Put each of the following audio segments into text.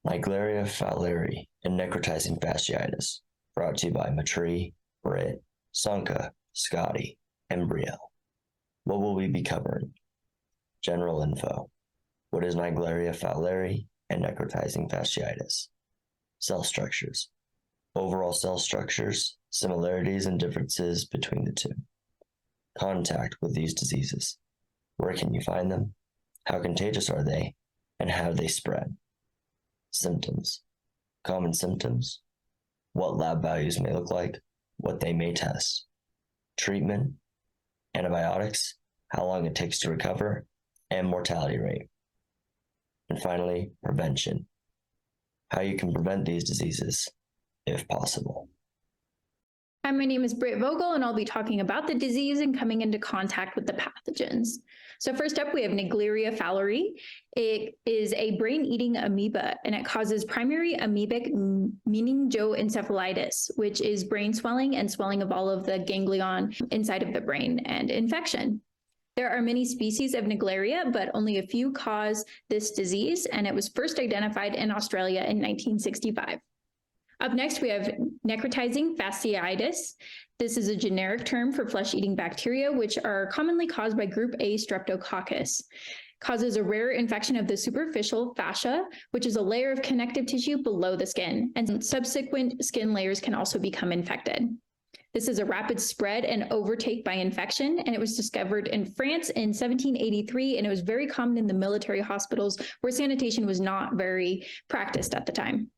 Naegleria Fowleri and Necrotizing Fasciitis, brought to you by Matri, Britt, Sanka, Scotty, and Brielle. What will we be covering? General info. What is Naegleria Fowleri and Necrotizing Fasciitis? Cell structures. Overall cell structures, similarities and differences between the two. Contact with these diseases. Where can you find them? How contagious are they? And how do they spread? Symptoms. Common symptoms. What lab values may look like. What they may test. Treatment. Antibiotics. How long it takes to recover. And mortality rate. And finally, prevention. How you can prevent these diseases, if possible. Hi, my name is Britt Vogel, and I'll be talking about the disease and coming into contact with the pathogens. So first up, we have Naegleria fowleri. It is a brain-eating amoeba, and it causes primary amoebic meningoencephalitis, which is brain swelling and swelling of all of the ganglion inside of the brain and infection. There are many species of Naegleria, but only a few cause this disease, and it was first identified in Australia in 1965. Up next, we have necrotizing fasciitis. This is a generic term for flesh-eating bacteria, which are commonly caused by group A streptococcus. Causes a rare infection of the superficial fascia, which is a layer of connective tissue below the skin, and subsequent skin layers can also become infected. This is a rapid spread and overtake by infection, and it was discovered in France in 1783, and it was very common in the military hospitals where sanitation was not very practiced at the time.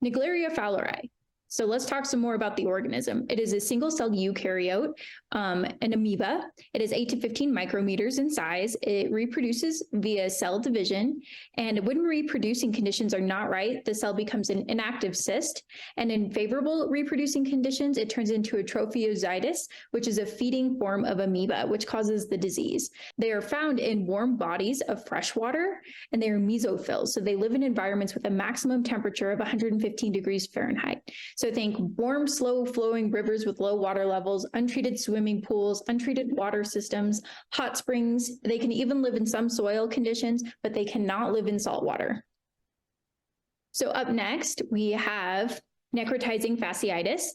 Naegleria fowleri. So let's talk some more about the organism. It is a single-celled eukaryote, an amoeba. It is 8 to 15 micrometers in size. It reproduces via cell division, and when reproducing conditions are not right, the cell becomes an inactive cyst, and in favorable reproducing conditions, it turns into a trophiozytis, which is a feeding form of amoeba, which causes the disease. They are found in warm bodies of fresh water, and they are mesophils, so they live in environments with a maximum temperature of 115 degrees Fahrenheit. So think warm, slow-flowing rivers with low water levels, untreated swimming pools, untreated water systems, hot springs. They can even live in some soil conditions, but they cannot live in salt water. So up next, we have necrotizing fasciitis.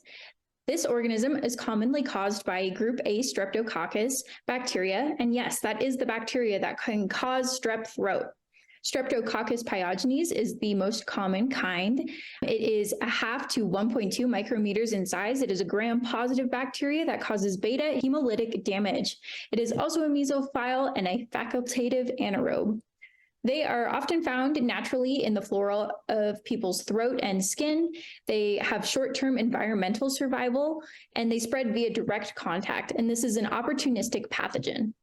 This organism is commonly caused by group A streptococcus bacteria, and yes, that is the bacteria that can cause strep throat. Streptococcus pyogenes is the most common kind. It is 0.5 to 1.2 micrometers in size. It is a gram-positive bacteria that causes beta hemolytic damage. It is also a mesophile and a facultative anaerobe. They are often found naturally in the flora of people's throat and skin. They have short-term environmental survival, and they spread via direct contact, and this is an opportunistic pathogen.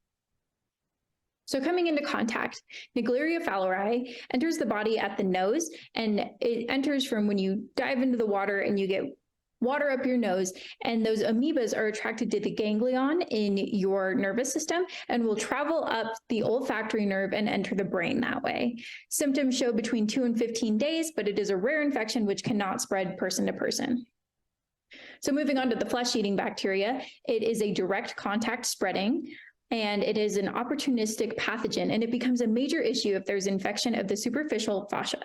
So coming into contact, Naegleria fowleri enters the body at the nose, and it enters from when you dive into the water and you get water up your nose, and those amoebas are attracted to the ganglion in your nervous system and will travel up the olfactory nerve and enter the brain that way. Symptoms show between 2 and 15 days, but it is a rare infection which cannot spread person to person. So moving on to the flesh-eating bacteria, it is a direct contact spreading, and it is an opportunistic pathogen, and it becomes a major issue if there's infection of the superficial fascia.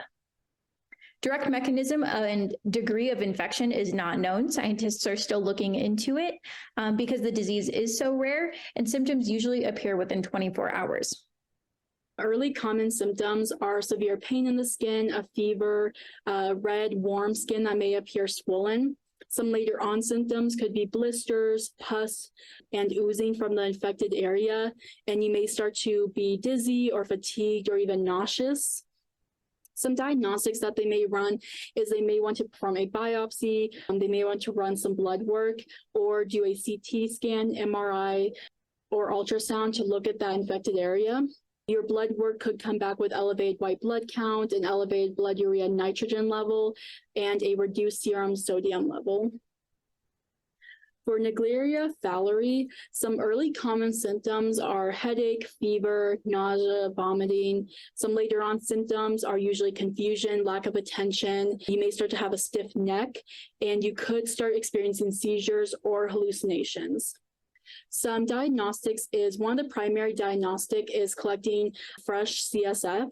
Direct mechanism and degree of infection is not known. Scientists are still looking into it because the disease is so rare, and symptoms usually appear within 24 hours. Early common symptoms are severe pain in the skin, a fever, red, warm skin that may appear swollen. Some later on symptoms could be blisters, pus, and oozing from the infected area, and you may start to be dizzy or fatigued or even nauseous. Some diagnostics that they may run is they may want to perform a biopsy, they may want to run some blood work or do a CT scan, MRI, or ultrasound to look at that infected area. Your blood work could come back with elevated white blood count, an elevated blood urea nitrogen level, and a reduced serum sodium level. For Naegleria fowleri, some early common symptoms are headache, fever, nausea, vomiting. Some later on symptoms are usually confusion, lack of attention. You may start to have a stiff neck, and you could start experiencing seizures or hallucinations. Some diagnostics is one of the primary diagnostic is collecting fresh CSF.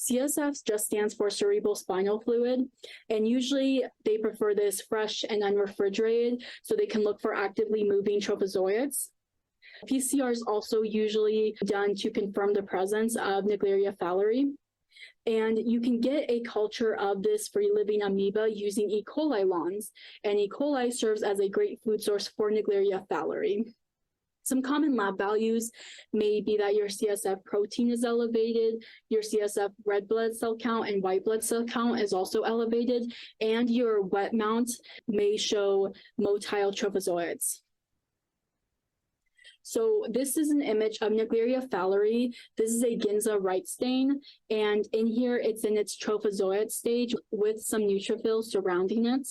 CSF just stands for cerebral spinal fluid, and usually they prefer this fresh and unrefrigerated so they can look for actively moving trophozoites. PCR is also usually done to confirm the presence of Naegleria fowleri. And you can get a culture of this free-living amoeba using E. coli lawns, and E. coli serves as a great food source for Naegleria fowleri. Some common lab values may be that your CSF protein is elevated, your CSF red blood cell count and white blood cell count is also elevated, and your wet mount may show motile trophozoites. So this is an image of Naegleria fowleri. This is a Ginza right stain, and in here it's in its trophozoite stage with some neutrophils surrounding it.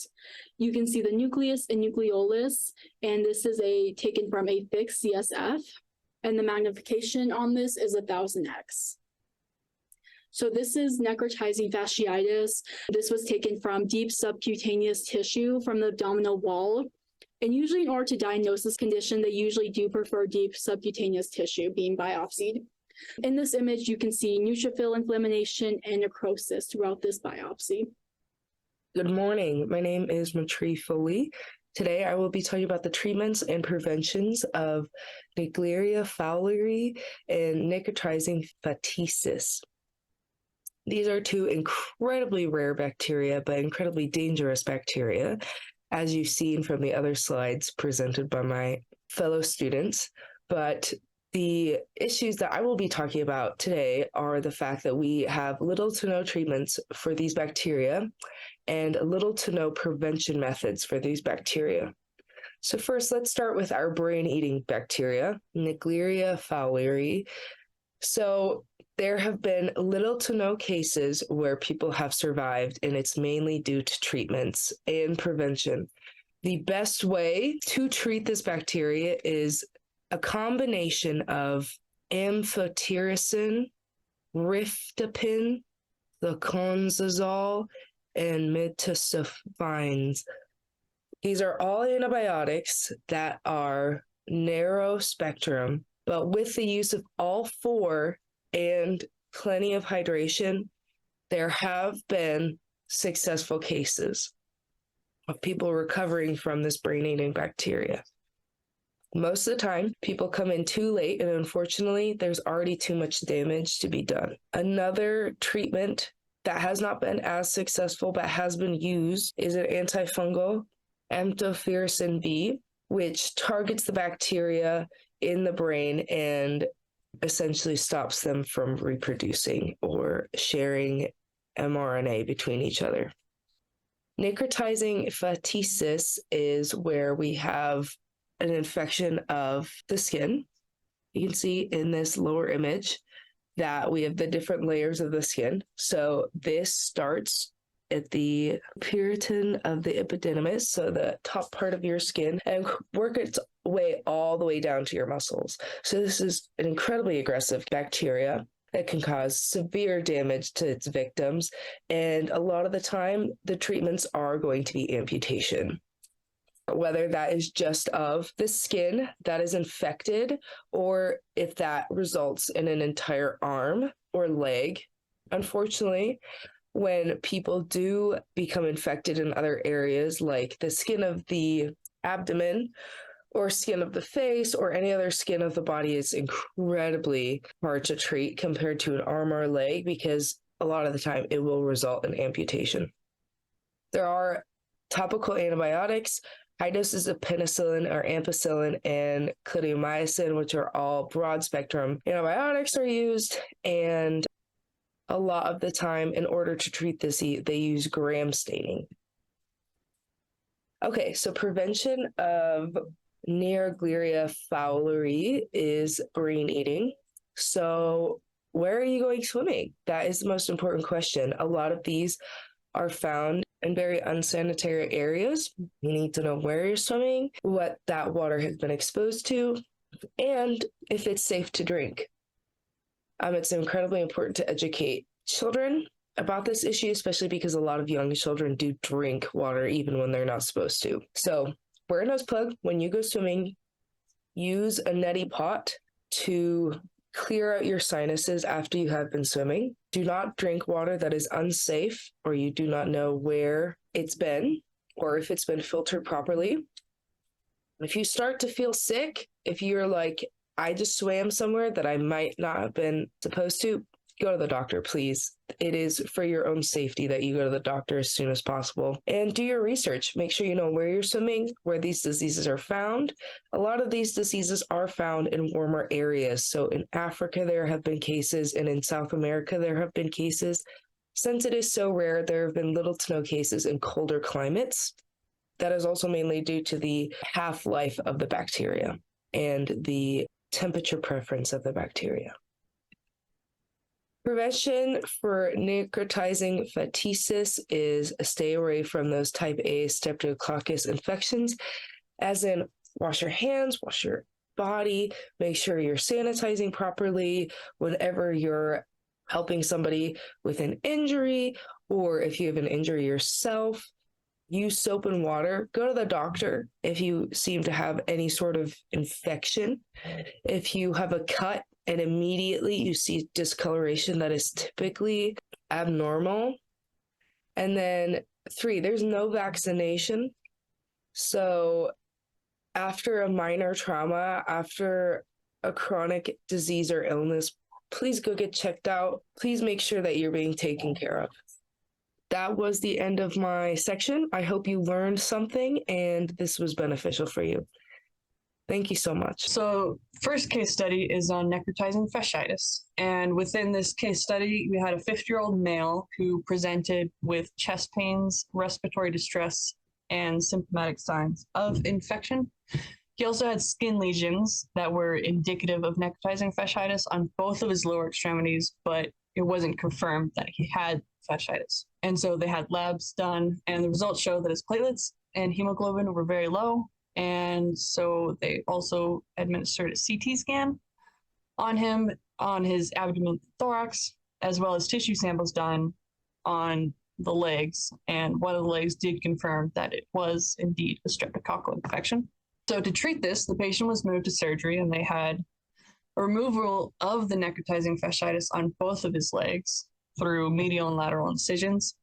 You can see the nucleus and nucleolus, and this is taken from a fixed CSF, and the magnification on this is 1000x. So this is necrotizing fasciitis. This was taken from deep subcutaneous tissue from the abdominal wall. And usually in order to diagnose this condition, they usually do prefer deep subcutaneous tissue being biopsied. In this image, you can see neutrophil inflammation and necrosis throughout this biopsy. Good morning. My name is Fowleri. Today, I will be talking about the treatments and preventions of Naegleria fowleri and necrotizing Fasciitis. These are two incredibly rare bacteria, but incredibly dangerous bacteria, as you've seen from the other slides presented by my fellow students. But the issues that I will be talking about today are the fact that we have little to no treatments for these bacteria and little to no prevention methods for these bacteria. So first, let's start with our brain-eating bacteria, Naegleria fowleri. So there have been little to no cases where people have survived, and it's mainly due to treatments and prevention. The best way to treat this bacteria is a combination of amphotericin, rifampicin, fluconazole, and methoxsafines. These are all antibiotics that are narrow spectrum, but with the use of all four and plenty of hydration, there have been successful cases of people recovering from this brain-eating bacteria. Most of the time, people come in too late, and unfortunately, there's already too much damage to be done. Another treatment that has not been as successful but has been used is an antifungal, amphotericin B, which targets the bacteria in the brain and essentially stops them from reproducing or sharing mRNA between each other. Necrotizing Fasciitis is where we have an infection of the skin. You can see in this lower image that we have the different layers of the skin. So this starts at the periton of the epidermis, so the top part of your skin, and work its way all the way down to your muscles. So this is an incredibly aggressive bacteria that can cause severe damage to its victims. And a lot of the time, the treatments are going to be amputation, whether that is just of the skin that is infected, or if that results in an entire arm or leg. Unfortunately, when people do become infected in other areas, like the skin of the abdomen or skin of the face or any other skin of the body, is incredibly hard to treat compared to an arm or a leg, because a lot of the time it will result in amputation. There are topical antibiotics. High doses of penicillin or ampicillin and clindamycin, which are all broad spectrum antibiotics, are used, and a lot of the time, in order to treat this, they use gram staining. Okay, so prevention of Naegleria fowleri is brain eating. So where are you going swimming? That is the most important question. A lot of these are found in very unsanitary areas. You need to know where you're swimming, what that water has been exposed to, and if it's safe to drink. It's incredibly important to educate children about this issue, especially because a lot of young children do drink water even when they're not supposed to. So wear a nose plug when you go swimming. Use a neti pot to Clear out your sinuses after you have been swimming. Do not drink water that is unsafe or you do not know where it's been or if it's been filtered properly. If you start to feel sick, if you're like, I just swam somewhere that I might not have been supposed to, go to the doctor, please. It is for your own safety that you go to the doctor as soon as possible. And do your research. Make sure you know where you're swimming, where these diseases are found. A lot of these diseases are found in warmer areas. So in Africa, there have been cases, and in South America, there have been cases. Since it is so rare, there have been little to no cases in colder climates. That is also mainly due to the half-life of the bacteria and the temperature preference of the bacteria. Prevention for necrotizing fasciitis is stay away from those type A streptococcus infections, as in wash your hands, wash your body, make sure you're sanitizing properly whenever you're helping somebody with an injury, or if you have an injury yourself. Use soap and water. Go to the doctor if you seem to have any sort of infection. If you have a cut and immediately you see discoloration, that is typically abnormal. And then 3, there's no vaccination. So after a minor trauma, after a chronic disease or illness, please go get checked out. Please make sure that you're being taken care of. That was the end of my section. I hope you learned something and this was beneficial for you. Thank you so much. So first case study is on necrotizing fasciitis. And within this case study, we had a 50-year-old male who presented with chest pains, respiratory distress, and symptomatic signs of infection. He also had skin lesions that were indicative of necrotizing fasciitis on both of his lower extremities, but it wasn't confirmed that he had fasciitis. And so they had labs done, and the results showed that his platelets and hemoglobin were very low. And so they also administered a CT scan on him, on his abdomen, thorax, as well as tissue samples done on the legs. And one of the legs did confirm that it was indeed a streptococcal infection. So to treat this, the patient was moved to surgery, and they had a removal of the necrotizing fasciitis on both of his legs through medial and lateral incisions.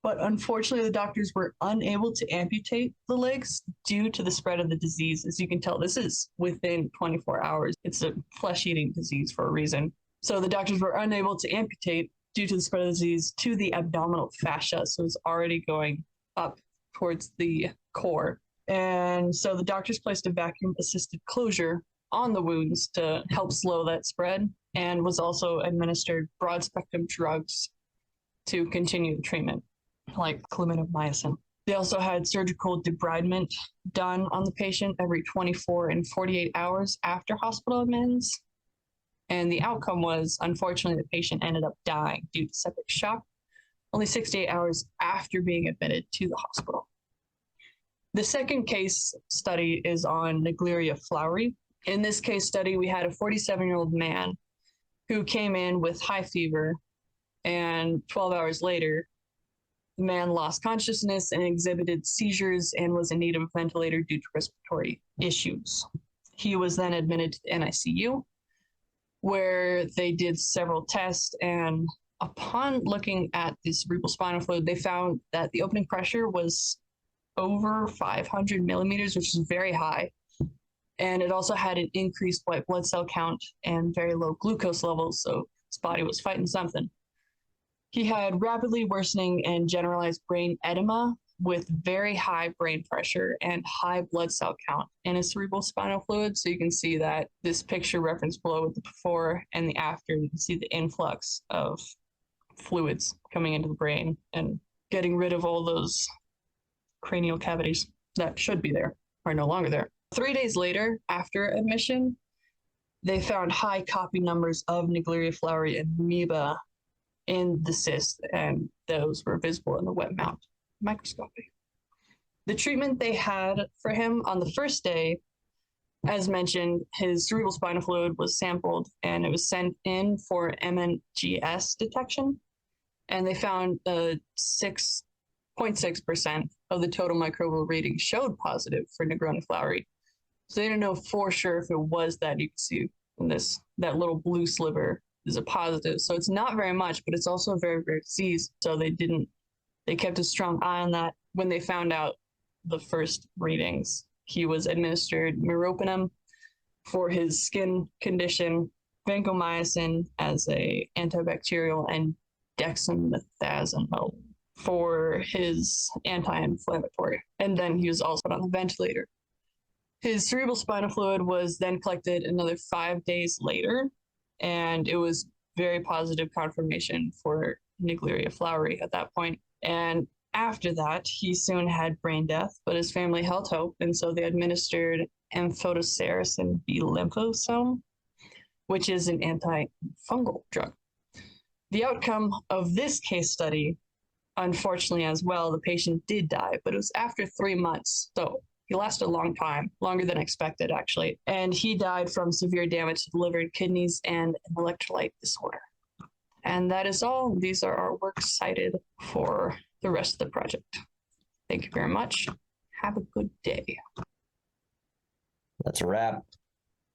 But unfortunately, the doctors were unable to amputate the legs due to the spread of the disease. As you can tell, this is within 24 hours. It's a flesh-eating disease for a reason. So the doctors were unable to amputate due to the spread of the disease to the abdominal fascia. So it's already going up towards the core. And so the doctors placed a vacuum-assisted closure on the wounds to help slow that spread, and was also administered broad-spectrum drugs to continue the treatment, like clindamycin. They also had surgical debridement done on the patient every 24 and 48 hours after hospital admittance. And the outcome was, unfortunately, the patient ended up dying due to septic shock only 68 hours after being admitted to the hospital. The second case study is on Naegleria Fowleri. In this case study, we had a 47-year-old man who came in with high fever, and 12 hours later, the man lost consciousness and exhibited seizures and was in need of a ventilator due to respiratory issues. He was then admitted to the NICU, where they did several tests, and upon looking at the cerebral spinal fluid, they found that the opening pressure was over 500 millimeters, which is very high. And it also had an increased white blood cell count and very low glucose levels, so his body was fighting something. He had rapidly worsening and generalized brain edema with very high brain pressure and high blood cell count in his cerebral spinal fluid. So you can see that this picture referenced below with the before and the after, you can see the influx of fluids coming into the brain and getting rid of all those cranial cavities that should be there are no longer there. 3 days later, after admission, they found high copy numbers of Naegleria Fowleri and amoeba in the cyst, and those were visible in the wet mount microscopy. The treatment they had for him on the first day, as mentioned, his cerebral spinal fluid was sampled and it was sent in for MNGS detection, and they found 6.6% of the total microbial rating showed positive for Naegleria Fowleri. So they didn't know for sure if it was that. You can see And that little blue sliver is a positive. So it's not very much, but it's also a very rare disease. So they kept a strong eye on that. When they found out the first readings, he was administered meropenem for his skin condition, vancomycin as a antibacterial, and dexamethasone for his anti-inflammatory. And then he was also put on a ventilator. His cerebral spinal fluid was then collected another 5 days later, and it was very positive confirmation for Naegleria fowleri at that point. And after that, he soon had brain death, but his family held hope, and so they administered amphotericin B lymphosome, which is an antifungal drug. The outcome of this case study, unfortunately as well, the patient did die, but it was after 3 months. So he lasted a long time, longer than expected, actually. And he died from severe damage to the liver and kidneys and an electrolyte disorder. And that is all. These are our works cited for the rest of the project. Thank you very much. Have a good day. That's a wrap.